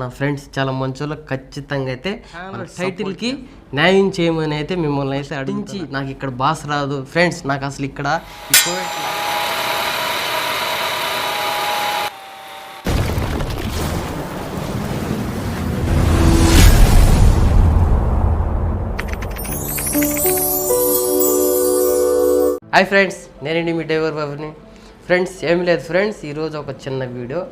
నా ఫ్రెండ్స్ చాలా మంచోళ్ళు ఖచ్చితంగా అయితే మన టైటిల్కి న్యాయం చేయమని అయితే మిమ్మల్ని అయితే అడిగించి నాకు ఇక్కడ బాస్ రాదు ఫ్రెండ్స్, నాకు అసలు ఇక్కడ హాయ్ ఫ్రెండ్స్, నేనండి మీ డ్రైవర్ బాబుని. ఫ్రెండ్స్ ఏమి లేదు ఫ్రెండ్స్, ఈరోజు ఒక చిన్న వీడియో.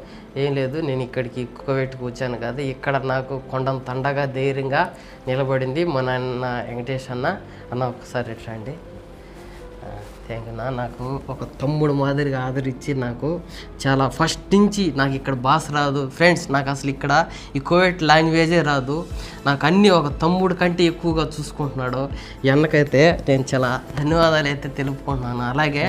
ఏం లేదు, నేను ఇక్కడికి కుక్కబెట్టుకు వచ్చాను కదా, ఇక్కడ నాకు కొండంత తండగా ధైర్యంగా నిలబడింది మా నాన్న వెంకటేష్ అన్న ఒకసారి ఎట్లా అండి. థ్యాంక్ యూ నాకు ఒక తమ్ముడు మాదిరిగా ఆదరించి నాకు చాలా ఫస్ట్ నుంచి నాకు ఇక్కడ భాష రాదు ఫ్రెండ్స్, నాకు అసలు ఇక్కడ ఈ కోవిడ్ లాంగ్వేజే రాదు, నాకు అన్నీ ఒక తమ్ముడు కంటే ఎక్కువగా చూసుకుంటున్నాడు. అన్నకైతే నేను చాలా ధన్యవాదాలు అయితే తెలుపుకుంటున్నాను. అలాగే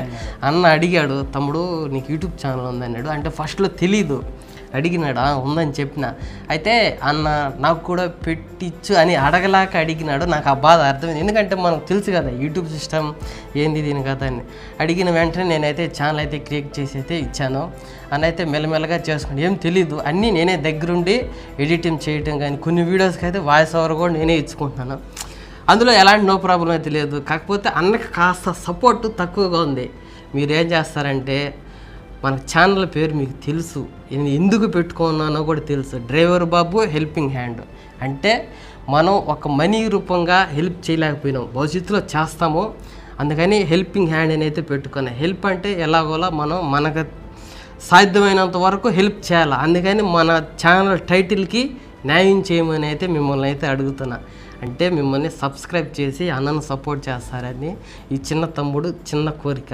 అన్న అడిగాడు, తమ్ముడు నీకు యూట్యూబ్ ఛానల్ ఉందన్నాడు. అంటే ఫస్ట్లో తెలీదు, అడిగినాడా ఉందని చెప్పిన. అయితే అన్న నాకు కూడా పెట్టించు అని అడగలాక అడిగినాడు. నాకు ఆ బాధ అర్థమైంది, ఎందుకంటే మనకు తెలుసు కదా యూట్యూబ్ సిస్టమ్ ఏంది దీని కదా అని. అడిగిన వెంటనే నేనైతే ఛానల్ అయితే క్రియేట్ చేసి అయితే ఇచ్చాను. అని అయితే మెల్లమెల్లగా చేసుకుని ఏం తెలీదు, అన్నీ నేనే దగ్గరుండి ఎడిటింగ్ చేయటం కానీ కొన్ని వీడియోస్కి అయితే వాయిస్ ఓవర్ కూడా నేనే ఇచ్చుకుంటున్నాను. అందులో ఎలాంటి నో ప్రాబ్లం అయితే లేదు. కాకపోతే అన్నకి కాస్త సపోర్ట్ తక్కువగా ఉంది. మీరు ఏం చేస్తారంటే, మన ఛానల్ పేరు మీకు తెలుసు, ఎందుకు పెట్టుకున్నానో కూడా తెలుసు, డ్రైవర్ బాబు హెల్పింగ్ హ్యాండ్. అంటే మనం ఒక మనీ రూపంగా హెల్ప్ చేయలేకపోయినాం, భవిష్యత్తులో చేస్తాము, అందుకని హెల్పింగ్ హ్యాండ్ అని అయితే పెట్టుకున్నాం. హెల్ప్ అంటే ఎలాగోలా మనం మనకు సాధ్యమైనంత వరకు హెల్ప్ చేయాలి. అందుకని మన ఛానల్ టైటిల్కి న్యాయం చేయమని అయితే మిమ్మల్ని అయితే అడుగుతున్నా. అంటే మిమ్మల్ని సబ్స్క్రైబ్ చేసి అన్నను సపోర్ట్ చేస్తారని ఈ చిన్న తమ్ముడు చిన్న కోరిక.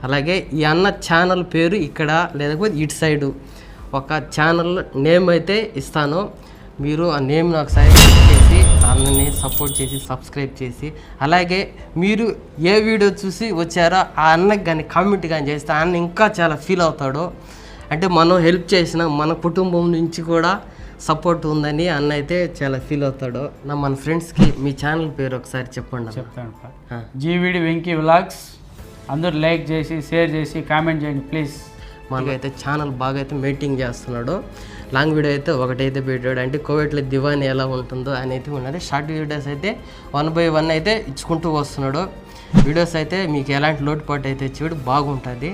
అలాగే ఈ అన్న ఛానల్ పేరు ఇక్కడ లేకపోతే ఇటు సైడు ఒక ఛానల్ నేమ్ అయితే ఇస్తాను. మీరు ఆ నేమ్ నాకు సబ్స్క్రైబ్ చేసి అన్నని సపోర్ట్ చేసి సబ్స్క్రైబ్ చేసి, అలాగే మీరు ఏ వీడియో చూసి వచ్చారో ఆ అన్నకి కానీ కామెంట్ కానీ చేస్తే అన్న ఇంకా చాలా ఫీల్ అవుతాడు. అంటే మనం హెల్ప్ చేసిన మన కుటుంబం నుంచి కూడా సపోర్ట్ ఉందని అన్న అయితే చాలా ఫీల్ అవుతాడు. మన ఫ్రెండ్స్కి మీ ఛానల్ పేరు ఒకసారి చెప్పండి. చెప్తాను, జీవిడి వెంకీ వ్లాగ్స్. అందరూ లైక్ చేసి షేర్ చేసి కామెంట్ చేయండి ప్లీజ్. మనకైతే ఛానల్ బాగా అయితే మెయింటైన్ చేస్తున్నాడు. లాంగ్ వీడియో అయితే ఒకటైతే పెట్టాడు, అంటే కోవిడ్లో దివాని ఎలా ఉంటుందో అని అయితే ఉన్నది. షార్ట్ వీడియోస్ అయితే 1 by 1 అయితే ఇచ్చుకుంటూ వస్తున్నాడు. వీడియోస్ అయితే మీకు ఎలాంటి లోటుపాటు అయితే చూడు బాగుంటుంది.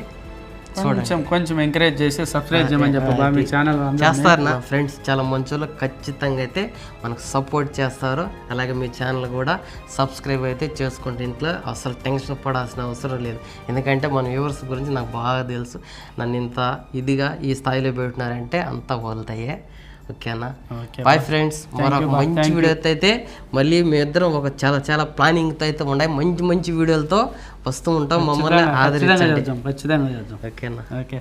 కొంచెం ఎంకరేజ్ చేసి సబ్స్క్రైబ్ చేయమని చెప్పి మీ ఛానల్ చేస్తారు. నా ఫ్రెండ్స్ చాలా మంచోళ్ళు ఖచ్చితంగా అయితే మనకు సపోర్ట్ చేస్తారు. అలాగే మీ ఛానల్ కూడా సబ్స్క్రైబ్ అయితే చేసుకుంటే ఇంట్లో అసలు టెన్షన్ పడాల్సిన అవసరం లేదు. ఎందుకంటే మన వ్యూవర్స్ గురించి నాకు బాగా తెలుసు. నన్ను ఇంత ఇదిగా ఈ స్థాయిలో పెట్టినారంటే అంతా వదులుతాయే. ఓకేనా, బాయ్ ఫ్రెండ్స్. మరొక మంచి వీడియోతో అయితే మళ్ళీ మీ ఇద్దరం ఒక చాలా ప్లానింగ్తో అయితే ఉన్నాయి. మంచి వీడియోలతో వస్తూ ఉంటాం. మమ్మల్ని ఆదరించండి. ఖచ్చితంగా చేద్దాం. ఓకేనా. ఓకే.